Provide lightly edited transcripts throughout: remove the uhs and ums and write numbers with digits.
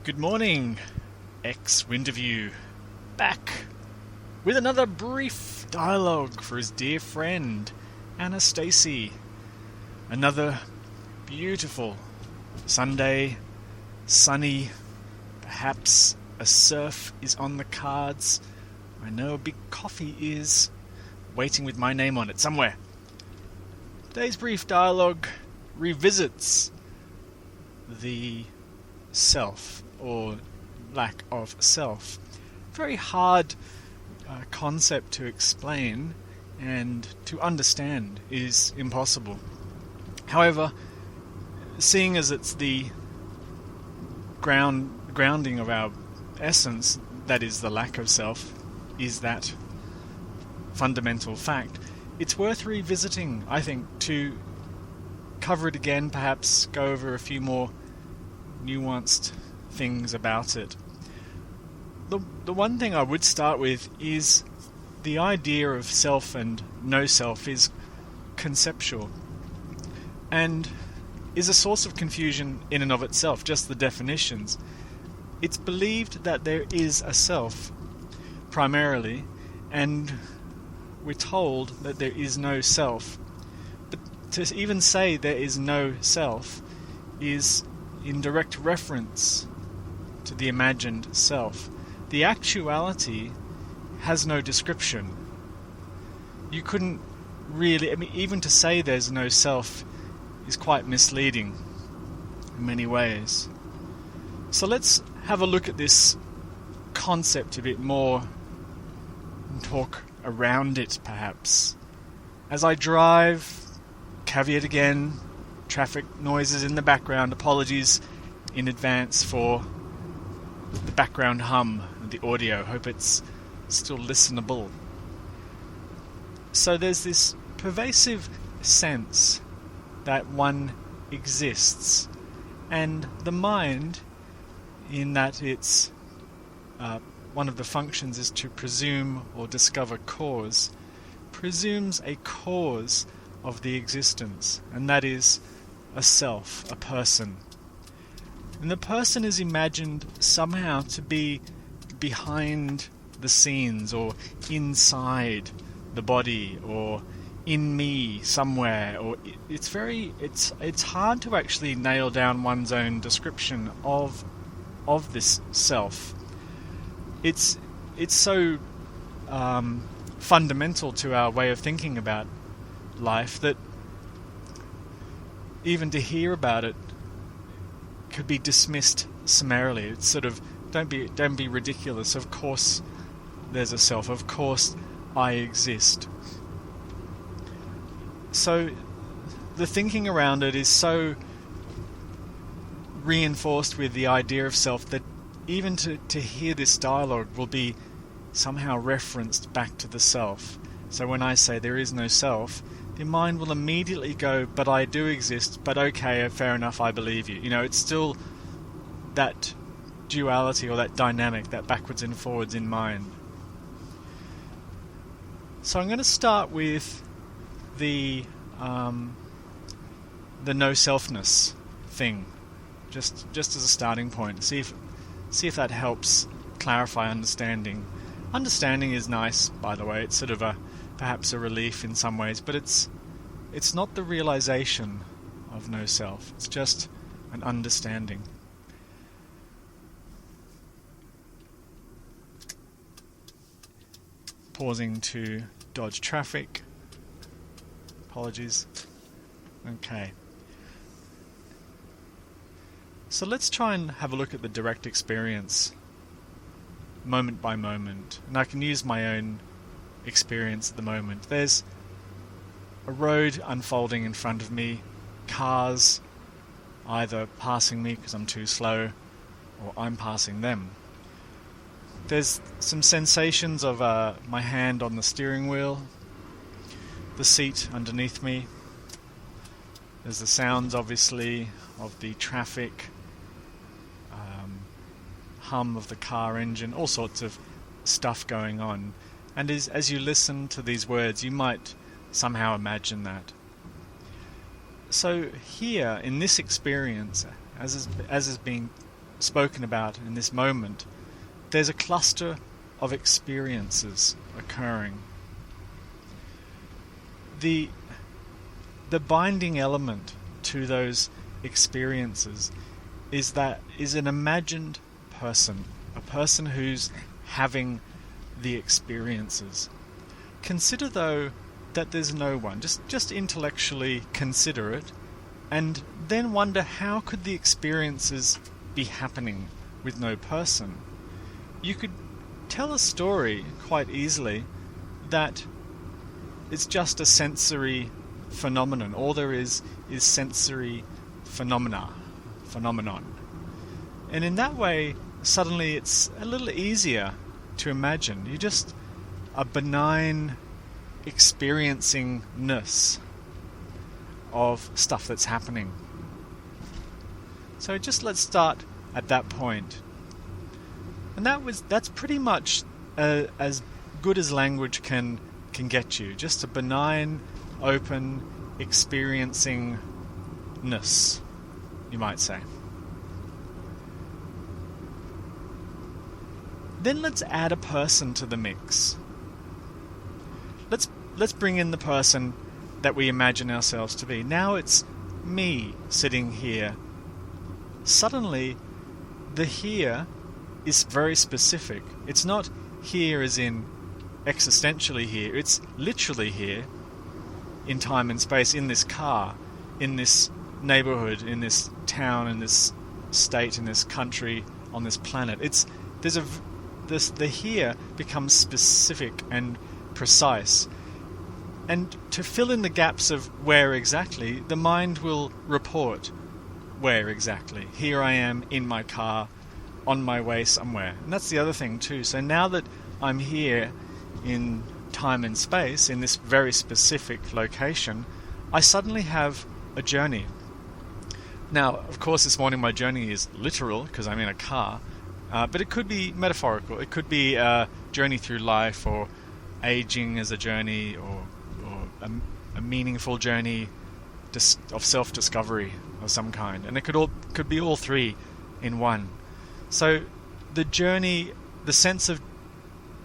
Good morning, ex-Winterview, back with another brief dialogue for his dear friend, Annastacey. Another beautiful Sunday, sunny, perhaps a surf is on the cards. I know a big coffee is waiting with my name on it somewhere. Today's brief dialogue revisits the self, or lack of self. Very hard concept to explain, and to understand is impossible. However, seeing as it's the grounding of our essence, that is the lack of self, is that fundamental fact, it's worth revisiting, I think, to cover it again, perhaps go over a few more nuanced things about it. The one thing I would start with is the idea of self and no self is conceptual and is a source of confusion in and of itself, just the definitions. It's believed that there is a self, primarily, and we're told that there is no self. But to even say there is no self is in direct reference to the imagined self. The actuality has no description. You couldn't really, even to say there's no self is quite misleading in many ways. So let's have a look at this concept a bit more and talk around it, perhaps. As I drive, caveat again, traffic noises in the background, apologies in advance for the background hum of the audio, hope it's still listenable. So there's this pervasive sense that one exists, and the mind, in that it's one of the functions is to presume or discover cause, presumes a cause of the existence, and that is a self, a person. And the person is imagined somehow to be behind the scenes, or inside the body, or in me somewhere, or it's hard to actually nail down one's own description of this self. It's so fundamental to our way of thinking about life that even to hear about it could be dismissed summarily. It's sort of, don't be ridiculous. Of course there's a self. Of course I exist. So the thinking around it is so reinforced with the idea of self that even to hear this dialogue will be somehow referenced back to the self. So when I say there is no self, the mind will immediately go, but I do exist, but okay, fair enough, I believe you. It's still that duality, or that dynamic, that backwards and forwards in mind. So I'm going to start with the no-selfness thing, just as a starting point. See if that helps clarify understanding. Understanding is nice, by the way. It's sort of perhaps a relief in some ways, but it's not the realization of no self. It's just an understanding. Pausing to dodge traffic. Apologies. Okay. So let's try and have a look at the direct experience, moment by moment. And I can use my own experience at the moment. There's a road unfolding in front of me, cars either passing me because I'm too slow, or I'm passing them. There's some sensations of my hand on the steering wheel, the seat underneath me. There's the sounds, obviously, of the traffic, hum of the car engine, all sorts of stuff going on. And as you listen to these words, you might somehow imagine that. So here, in this experience, as is being spoken about in this moment, there's a cluster of experiences occurring. The binding element to those experiences is an imagined person, a person who's having the experiences. Consider, though, that there's no one. Just intellectually consider it, and then wonder how could the experiences be happening with no person. You could tell a story quite easily that it's just a sensory phenomenon. All there is sensory phenomenon. And in that way, suddenly it's a little easier to imagine. You just a benign experiencingness of stuff that's happening. So just let's start at that point. And that's pretty much as good as language can get you. Just a benign, open experiencingness, you might say. Then let's add a person to the mix. Let's bring in the person that we imagine ourselves to be. Now it's me sitting here. Suddenly, the here is very specific. It's not here as in existentially here. It's literally here in time and space, in this car, in this neighborhood, in this town, in this state, in this country, on this planet. The here becomes specific and precise. And to fill in the gaps of where exactly, the mind will report where exactly. Here I am in my car, on my way somewhere. And that's the other thing too. So now that I'm here in time and space, in this very specific location, I suddenly have a journey. Now, of course, this morning my journey is literal because I'm in a car, but it could be metaphorical. It could be a journey through life, or aging as a journey, or a meaningful journey of self-discovery of some kind. And it could be all three in one. So the journey, the sense of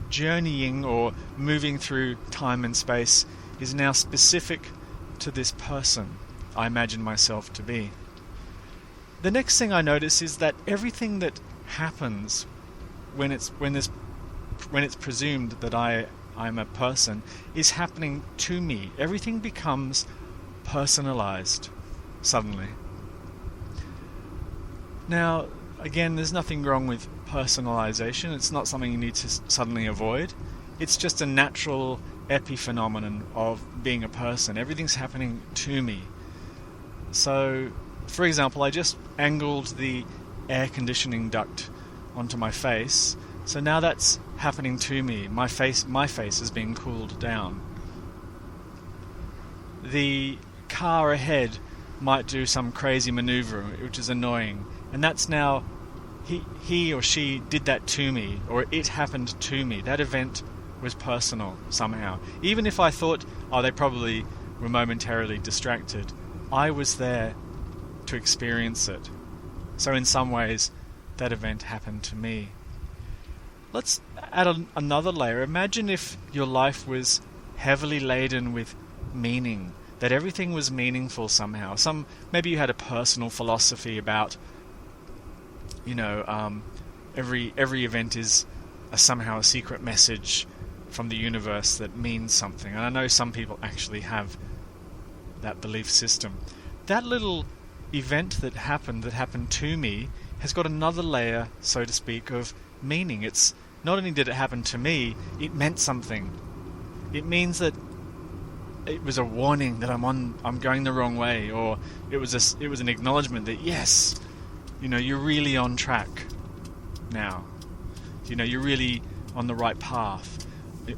journeying or moving through time and space is now specific to this person I imagine myself to be. The next thing I notice is that everything that happens when it's presumed that I'm a person is happening to me. Everything becomes personalized suddenly. Now, again, there's nothing wrong with personalization. It's not something you need to suddenly avoid. It's just a natural epiphenomenon of being a person. Everything's happening to me. So, for example, I just angled the air conditioning duct onto my face. So now that's happening to me. My face is being cooled down. The car ahead might do some crazy maneuver, which is annoying. And that's now, he or she did that to me, or it happened to me. That event was personal somehow. Even if I thought, they probably were momentarily distracted, I was there to experience it. So in some ways, that event happened to me. Let's add another layer. Imagine if your life was heavily laden with meaning, that everything was meaningful somehow. Maybe you had a personal philosophy about, every event is somehow a secret message from the universe that means something. And I know some people actually have that belief system. That little event that happened to me, has got another layer, so to speak, of meaning. It's not only did it happen to me, it meant something. It means that it was a warning that I'm going the wrong way, or it was an acknowledgement that yes, you're really on track now. You're really on the right path.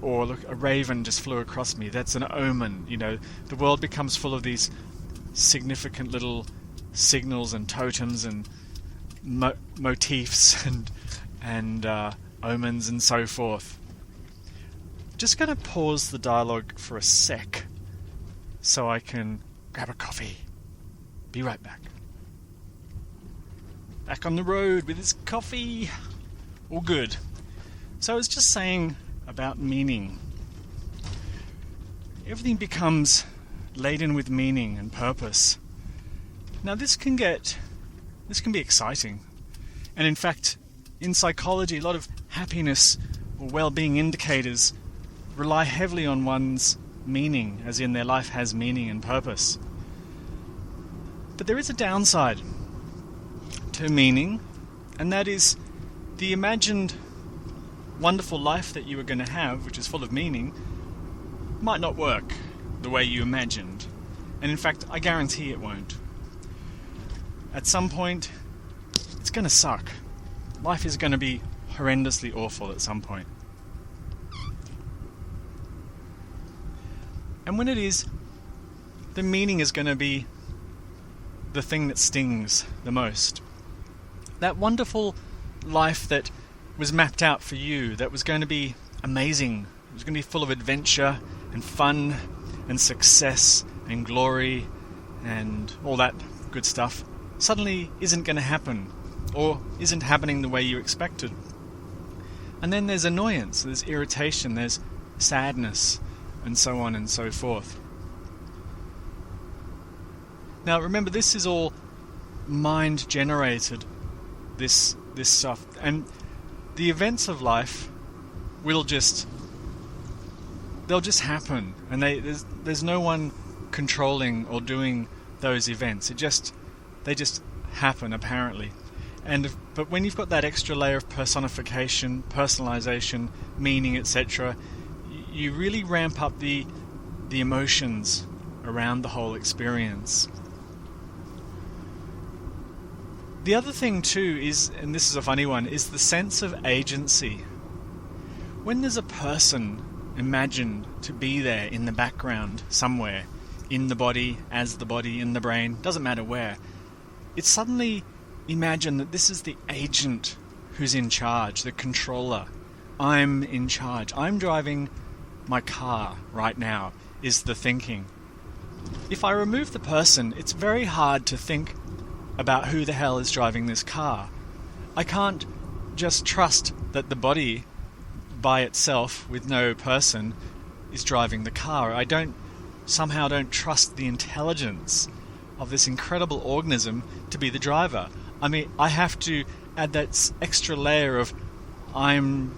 Or look, a raven just flew across me. That's an omen. The world becomes full of these significant little signals and totems and motifs and omens and so forth. Just going to pause the dialogue for a sec so I can grab a coffee. Be right back. back on the road with his coffee. All good. So I was just saying about meaning. Everything becomes laden with meaning and purpose. Now this can be exciting. And in fact, in psychology, a lot of happiness or well-being indicators rely heavily on one's meaning, as in their life has meaning and purpose. But there is a downside to meaning, and that is the imagined wonderful life that you are going to have, which is full of meaning, might not work the way you imagined. And in fact, I guarantee it won't. At some point, it's going to suck. Life is going to be horrendously awful at some point. And when it is, the meaning is going to be the thing that stings the most. That wonderful life that was mapped out for you, that was going to be amazing. It was going to be full of adventure and fun and success and glory and all that good stuff, suddenly isn't going to happen, or isn't happening the way you expected. And then there's annoyance, there's irritation, there's sadness, and so on and so forth. Now remember, this is all mind generated, this stuff, and the events of life they'll just happen, and there's no one controlling or doing those events. They just happen, apparently. But when you've got that extra layer of personification, personalization, meaning, etc., you really ramp up the emotions around the whole experience. The other thing too is, and this is a funny one, is the sense of agency. When there's a person imagined to be there in the background somewhere, in the body, as the body, in the brain, doesn't matter where, it's suddenly imagined that this is the agent who's in charge, the controller. I'm in charge. I'm driving my car right now, is the thinking. If I remove the person, it's very hard to think about who the hell is driving this car. I can't just trust that the body by itself, with no person, is driving the car. I somehow don't trust the intelligence of this incredible organism to be the driver. I mean, I have to add that extra layer of I'm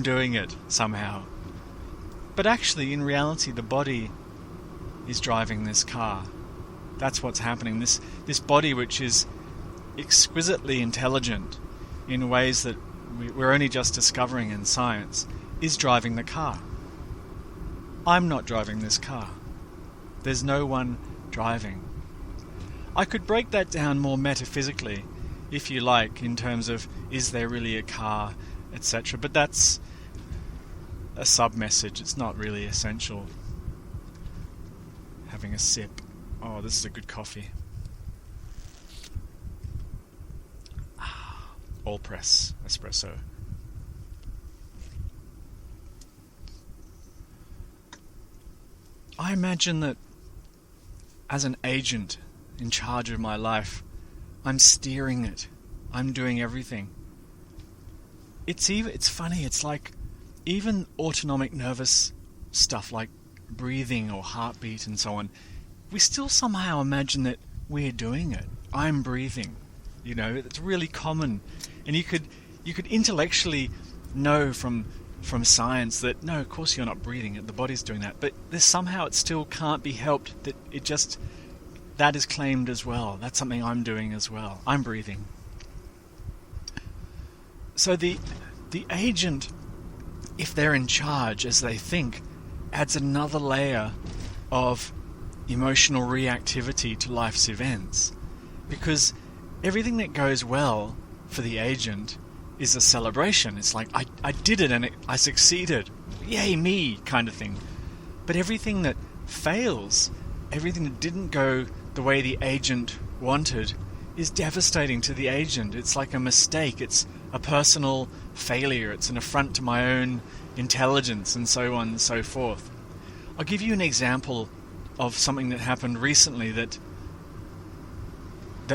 doing it somehow. But actually, in reality, the body is driving this car. That's what's happening. This body, which is exquisitely intelligent in ways that we're only just discovering in science, is driving the car. I'm not driving this car. There's no one driving. I could break that down more metaphysically, if you like, in terms of, is there really a car, etc. But that's a sub-message. It's not really essential. Having a sip. Oh, this is a good coffee. All press espresso. I imagine that as an agent in charge of my life, I'm steering it. I'm doing everything. It's funny, it's like even autonomic nervous stuff like breathing or heartbeat and so on, we still somehow imagine that we're doing it. I'm breathing. You know, it's really common. And you could intellectually know from science that no, of course you're not breathing, the body's doing that. But somehow it still can't be helped that that is claimed as well. That's something I'm doing as well. I'm breathing. So the agent, if they're in charge as they think, adds another layer of emotional reactivity to life's events. Because everything that goes well for the agent is a celebration. It's like, I did it and I succeeded. Yay, me, kind of thing. But everything that fails, everything that didn't go the way the agent wanted, is devastating to the agent. It's like a mistake. It's a personal failure. It's an affront to my own intelligence, and so on and so forth. I'll give you an example of something that happened recently that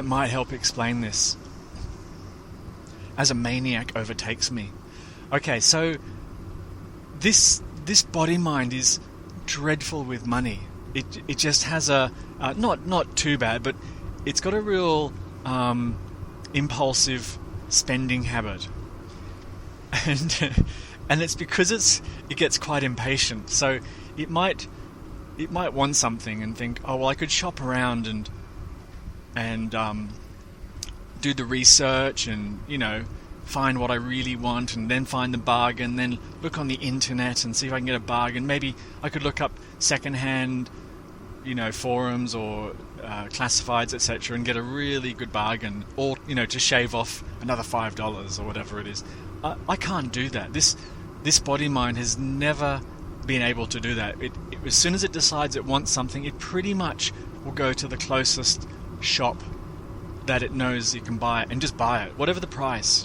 might help explain this. as a maniac overtakes me. Okay, so this body mind is dreadful with money. It just has a not too bad, but it's got a real impulsive spending habit, and it's because it gets quite impatient. So it might want something and think, oh well, I could shop around and do the research and find what I really want, and then find the bargain, then look on the internet and see if I can get a bargain. Maybe I could look up secondhand forums or classifieds, etc., and get a really good bargain, or to shave off another $5 or whatever it is. I can't do that. This body mind has never been able to do that. It as soon as it decides it wants something, it pretty much will go to the closest shop that it knows you can buy it and just buy it, whatever the price.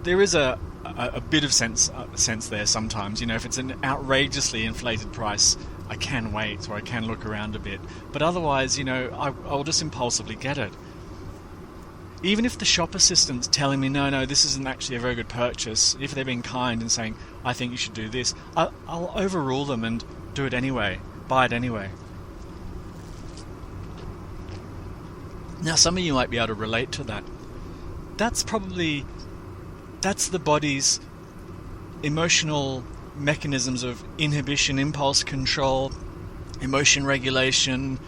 There is a bit of sense there sometimes. If it's an outrageously inflated price, I can wait, or I can look around a bit. But otherwise, I'll just impulsively get it. Even if the shop assistant's telling me, no, this isn't actually a very good purchase, if they're being kind and saying, I think you should do this, I'll overrule them and do it anyway, buy it anyway. Now, some of you might be able to relate to that. That's the body's emotional mechanisms of inhibition, impulse control, emotion regulation,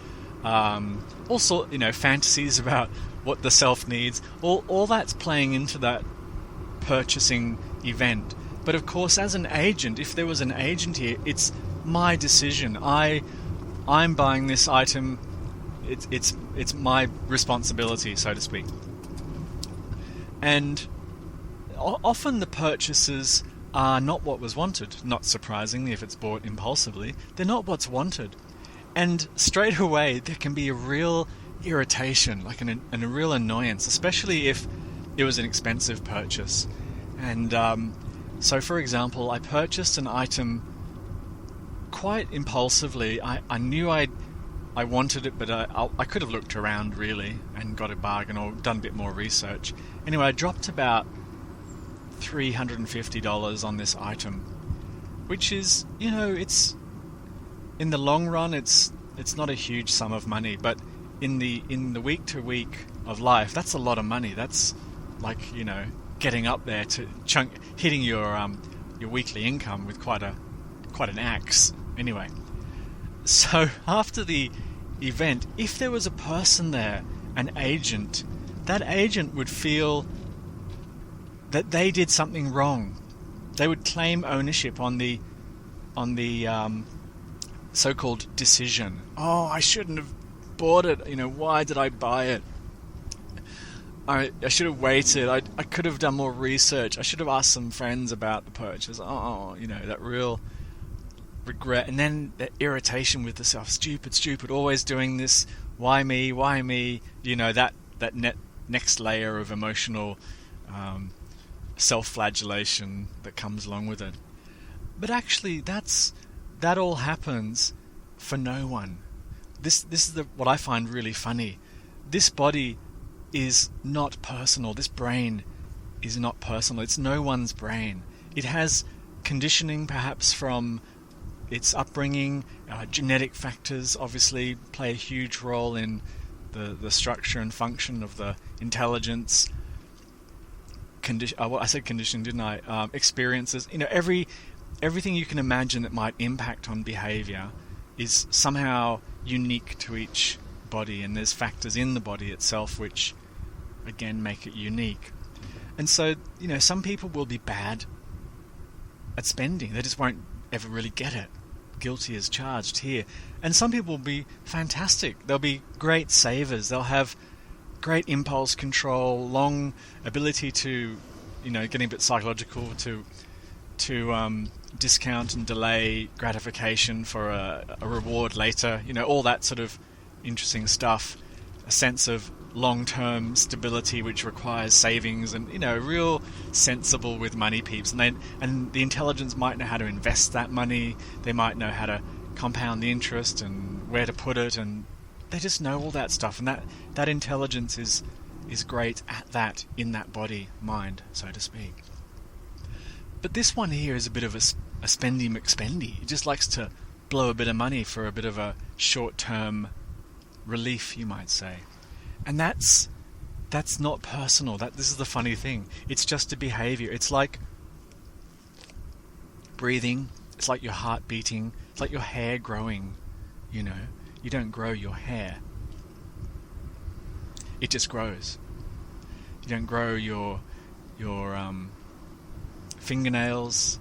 also, fantasies about what the self needs. All that's playing into that purchasing event. But of course, as an agent, if there was an agent here, it's my decision. I'm buying this item. It's my responsibility, so to speak. And often the purchases are not what was wanted. Not surprisingly, if it's bought impulsively, they're not what's wanted. And straight away, there can be a real irritation, like and a real annoyance, especially if it was an expensive purchase. And so, for example, I purchased an item quite impulsively. I knew I wanted it, but I could have looked around really and got a bargain or done a bit more research. Anyway, I dropped about $350 on this item, which is, it's in the long run, it's not a huge sum of money, but in the week to week of life, that's a lot of money. That's like getting up there to hitting your weekly income with quite an axe. Anyway. So after the event, if there was a person there, an agent, that agent would feel that they did something wrong. They would claim ownership on the so-called decision. Oh, I shouldn't have bought it. Why did I buy it? I should have waited. I could have done more research. I should have asked some friends about the purchase. That real regret, and then the irritation with the self. Stupid, always doing this. Why me? That next layer of emotional self-flagellation that comes along with it. But actually, that all happens for no one. This is what I find really funny. This body is not personal. This brain is not personal. It's no one's brain. It has conditioning, perhaps from its upbringing. Genetic factors obviously play a huge role in the structure and function of the intelligence. I said conditioning, didn't I? Experiences. Everything you can imagine that might impact on behavior is somehow unique to each body, and there's factors in the body itself which, again, make it unique. And so, some people will be bad at spending. They just won't ever really get it. Guilty as charged here. And some people will be fantastic. They'll be great savers. They'll have great impulse control, long ability to, getting a bit psychological, to discount and delay gratification for a reward later. All that sort of interesting stuff. A sense of long-term stability which requires savings, and real sensible with money peeps. And the intelligence might know how to invest that money. They might know how to compound the interest and where to put it, and they just know all that stuff. And that intelligence is is great at that in that body, mind, so to speak. But this one here is a bit of a spendy McSpendy. It just likes to blow a bit of money for a bit of a short-term relief, you might say. And that's not personal. This is the funny thing. It's just a behavior. It's like breathing. It's like your heart beating. It's like your hair growing. You know, you don't grow your hair. It just grows. You don't grow your fingernails.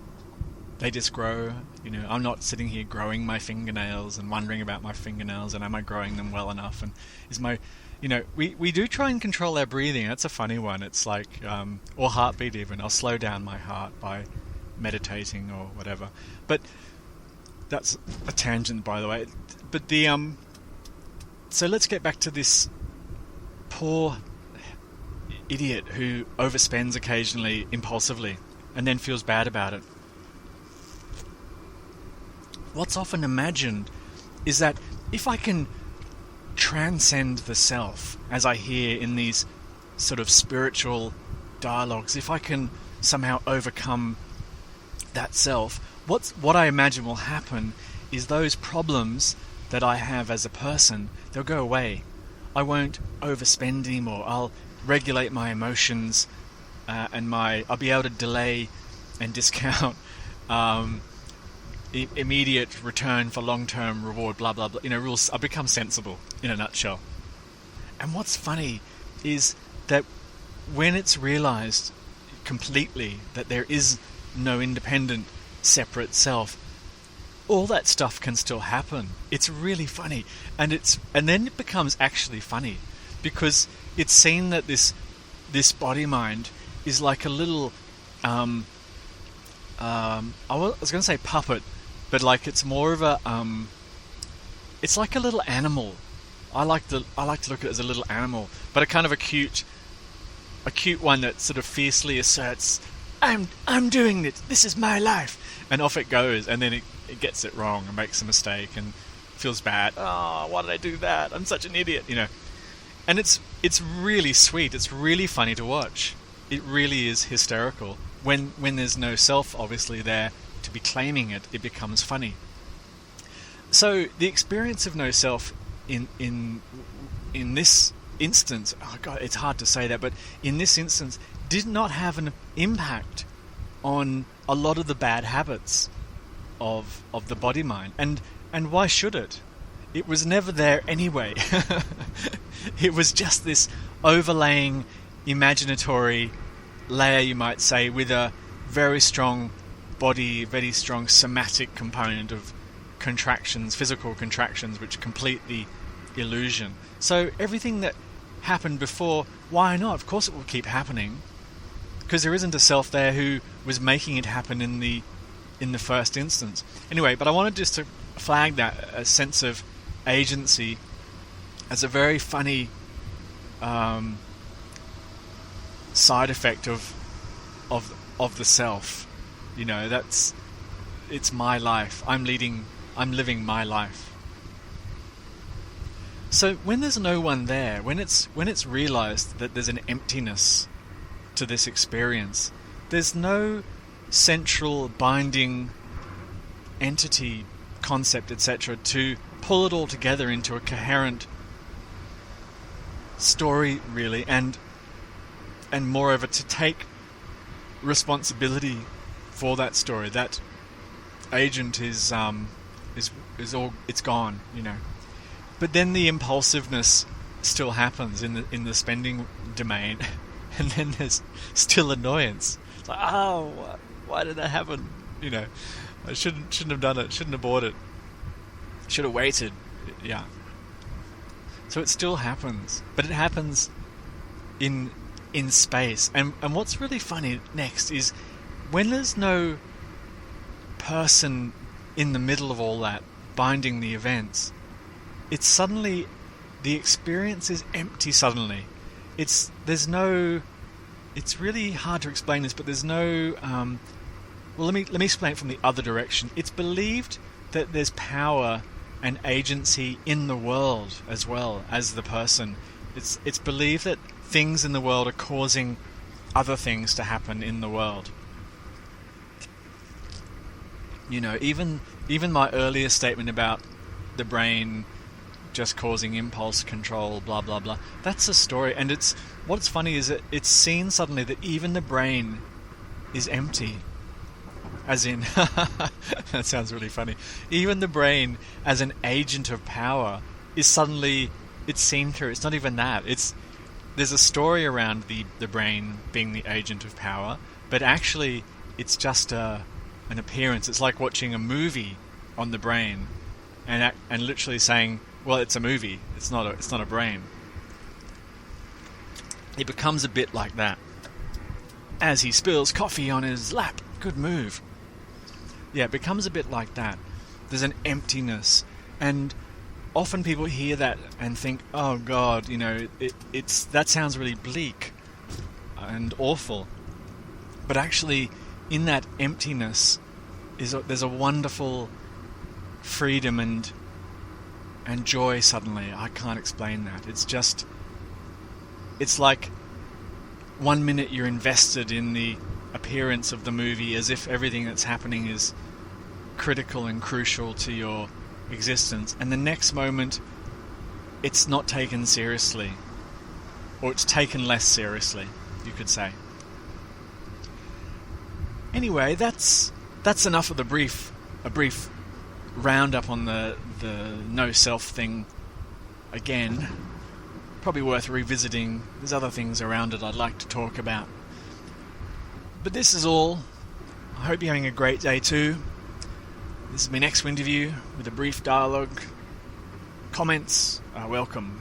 They just grow. You know, I'm not sitting here growing my fingernails and wondering about my fingernails and am I growing them well enough, and is my, you know, we do try and control our breathing. That's a funny one. It's like, or heartbeat even. I'll slow down my heart by meditating or whatever. But that's a tangent, by the way. But so let's get back to this poor idiot who overspends occasionally impulsively and then feels bad about it. What's often imagined is that if I can transcend the self, as I hear in these sort of spiritual dialogues, if I can somehow overcome that self, what I imagine will happen is those problems that I have as a person, they'll go away. I won't overspend anymore. I'll regulate my emotions, and I'll be able to delay and discount immediate return for long-term reward, blah blah blah. You know, rules. I'll become sensible in a nutshell. And what's funny is that when it's realized completely that there is no independent, separate self, all that stuff can still happen. It's really funny, and then it becomes actually funny because it's seen that this body mind is like a little I was going to say puppet, but like it's more of a it's like a little animal. I like to look at it as a little animal, but a kind of a cute one that sort of fiercely asserts, I'm doing it. This is my life, and off it goes, and then it gets it wrong and makes a mistake and feels bad. Oh, why did I do that? I'm such an idiot, you know. And it's really sweet. It's really funny to watch. It really is hysterical. When there's no self, obviously, there to be claiming it, it becomes funny. So the experience of no self in this instance, oh God, it's hard to say that, but in this instance, did not have an impact on a lot of the bad habits of the body mind. And why should it? It was never there anyway. It was just this overlaying imaginatory layer, you might say, with a very strong body, very strong somatic component of contractions, physical contractions, which complete the illusion. So everything that happened before, why not? Of course it will keep happening, because there isn't a self there who was making it happen in the first instance. Anyway, but I wanted just to flag that a sense of agency as a very funny side effect of the self. You know, it's my life. I'm living my life. So when there's no one there, when it's realized that there's an emptiness to this experience, there's no central binding entity, concept, etc., to pull it all together into a coherent story, really, and moreover to take responsibility for that story. That agent is all, it's gone, you know. But then the impulsiveness still happens in the spending domain, and then there's still annoyance. It's like, oh, why did that happen? You know, I shouldn't have done it. Shouldn't have bought it. Should have waited. Yeah. So it still happens, but it happens in space. And what's really funny next is when there's no person in the middle of all that binding the events, it's suddenly, the experience is empty suddenly. It's really hard to explain this, but there's no well, let me explain it from the other direction. It's believed that there's power and agency in the world as well as the person It's believed that things in the world are causing other things to happen in the world. You know, even my earlier statement about the brain just causing impulse control, blah blah blah, that's a story. And what's funny is that it's seen suddenly that even the brain is empty. As in, that sounds really funny. Even the brain as an agent of power is suddenly, it's seen through. It's not even that. There's a story around the brain being the agent of power, but actually it's just an appearance. It's like watching a movie on the brain and literally saying, well, it's a movie. It's not a brain. It becomes a bit like that. As he spills coffee on his lap. Good move. Yeah, it becomes a bit like that. There's an emptiness, and often people hear that and think, "Oh God, you know, that sounds really bleak and awful." But actually, in that emptiness, there's a wonderful freedom and joy. Suddenly, I can't explain that. It's like 1 minute you're invested in the appearance of the movie as if everything that's happening is critical and crucial to your existence, and the next moment it's not taken seriously, or it's taken less seriously, you could say. Anyway, that's enough of a brief roundup on the no self thing. Again, probably worth revisiting. There's other things around it I'd like to talk about. But this is all. I hope you're having a great day too. This is my next Winterview with a brief dialogue. Comments are welcome.